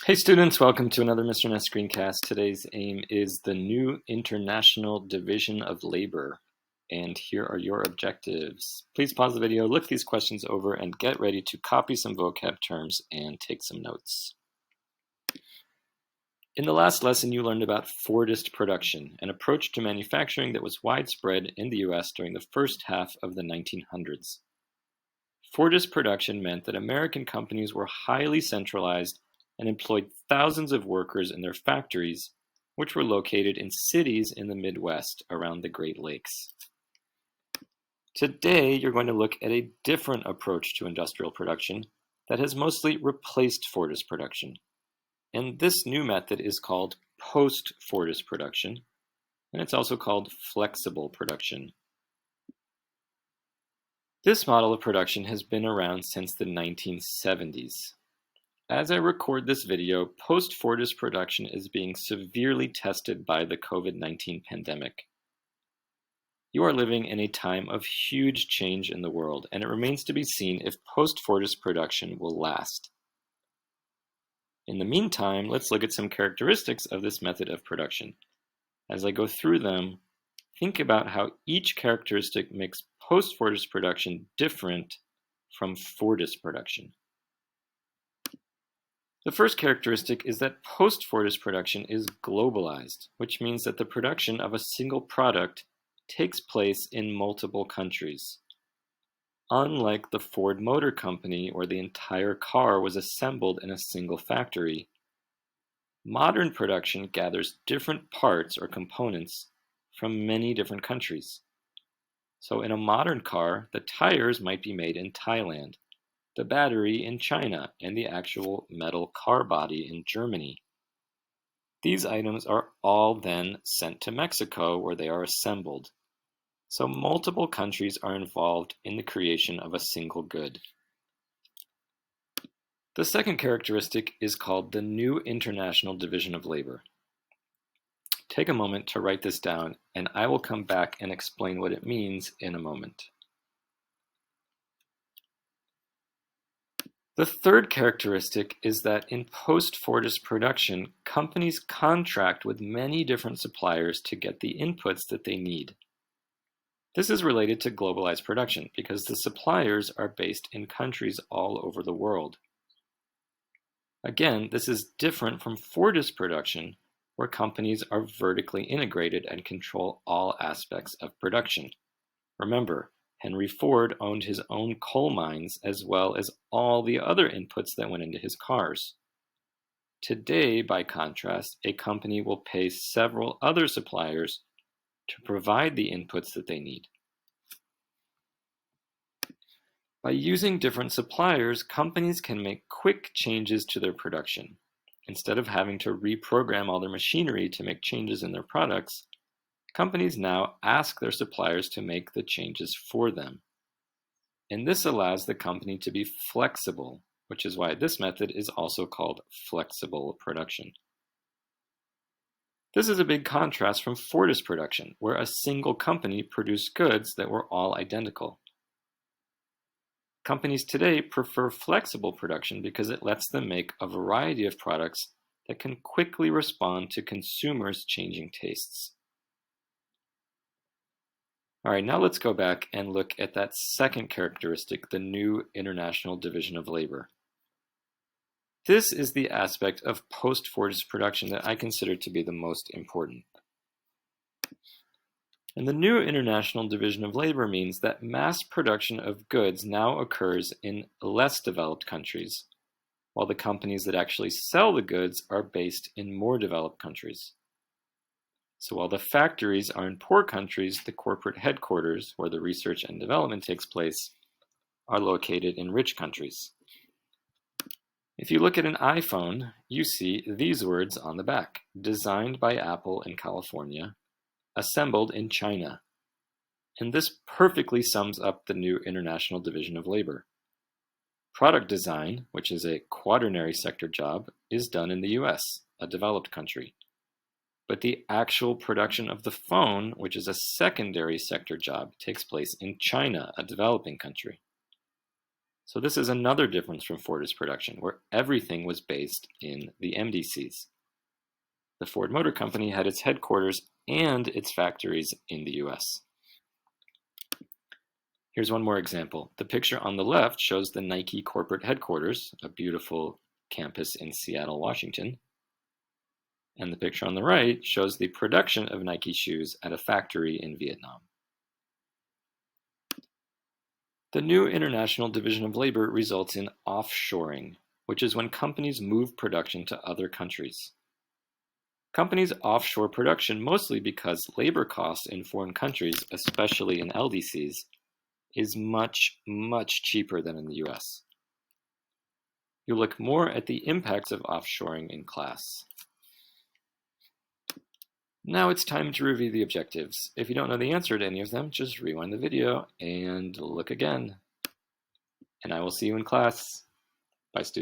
Hey students, welcome to another Mr. Ness screencast. Today's aim is the new International Division of Labor. And here are your objectives. Please pause the video, look these questions over, and get ready to copy some vocab terms and take some notes. In the last lesson, you learned about Fordist production, an approach to manufacturing that was widespread in the US during the first half of the 1900s. Fordist production meant that American companies were highly centralized and employed thousands of workers in their factories, which were located in cities in the Midwest around the Great Lakes. Today, you're going to look at a different approach to industrial production that has mostly replaced Fordist production. And this new method is called Post-Fordist production, and it's also called flexible production. This model of production has been around since the 1970s. As I record this video, post-Fordist production is being severely tested by the COVID-19 pandemic. You are living in a time of huge change in the world, and it remains to be seen if post-Fordist production will last. In the meantime, let's look at some characteristics of this method of production. As I go through them, think about how each characteristic makes post-Fordist production different from Fordist production. The first characteristic is that post-Fordist production is globalized, which means that the production of a single product takes place in multiple countries. Unlike the Ford Motor Company, where the entire car was assembled in a single factory, modern production gathers different parts or components from many different countries. So in a modern car, the tires might be made in Thailand, the battery in China, and the actual metal car body in Germany. These items are all then sent to Mexico, where they are assembled. So multiple countries are involved in the creation of a single good. The second characteristic is called the new International Division of Labor. Take a moment to write this down, and I will come back and explain what it means in a moment. The third characteristic is that in post-Fordist production, companies contract with many different suppliers to get the inputs that they need. This is related to globalized production because the suppliers are based in countries all over the world. Again, this is different from Fordist production, where companies are vertically integrated and control all aspects of production. Remember, Henry Ford owned his own coal mines as well as all the other inputs that went into his cars. Today, by contrast, a company will pay several other suppliers to provide the inputs that they need. By using different suppliers, companies can make quick changes to their production. Instead of having to reprogram all their machinery to make changes in their products, companies now ask their suppliers to make the changes for them. And this allows the company to be flexible, which is why this method is also called flexible production. This is a big contrast from Fordist production, where a single company produced goods that were all identical. Companies today prefer flexible production because it lets them make a variety of products that can quickly respond to consumers' changing tastes. All right, now let's go back and look at that second characteristic, the new International Division of Labor. This is the aspect of post-Fordist production that I consider to be the most important. And the new International Division of Labor means that mass production of goods now occurs in less developed countries, while the companies that actually sell the goods are based in more developed countries. So while the factories are in poor countries, the corporate headquarters, where the research and development takes place, are located in rich countries. If you look at an iPhone, you see these words on the back: designed by Apple in California, assembled in China. And this perfectly sums up the new International Division of Labor. Product design, which is a quaternary sector job, is done in the US, a developed country. But the actual production of the phone, which is a secondary sector job, takes place in China, a developing country. So this is another difference from Fordist production, where everything was based in the MDCs. The Ford Motor Company had its headquarters and its factories in the US. Here's one more example. The picture on the left shows the Nike corporate headquarters, a beautiful campus in Seattle, Washington. And the picture on the right shows the production of Nike shoes at a factory in Vietnam. The new International Division of Labor results in offshoring, which is when companies move production to other countries. Companies offshore production mostly because labor costs in foreign countries, especially in LDCs, is much, much cheaper than in the US. You'll look more at the impacts of offshoring in class. Now it's time to review the objectives. If you don't know the answer to any of them, just rewind the video and look again. And I will see you in class. Bye, students.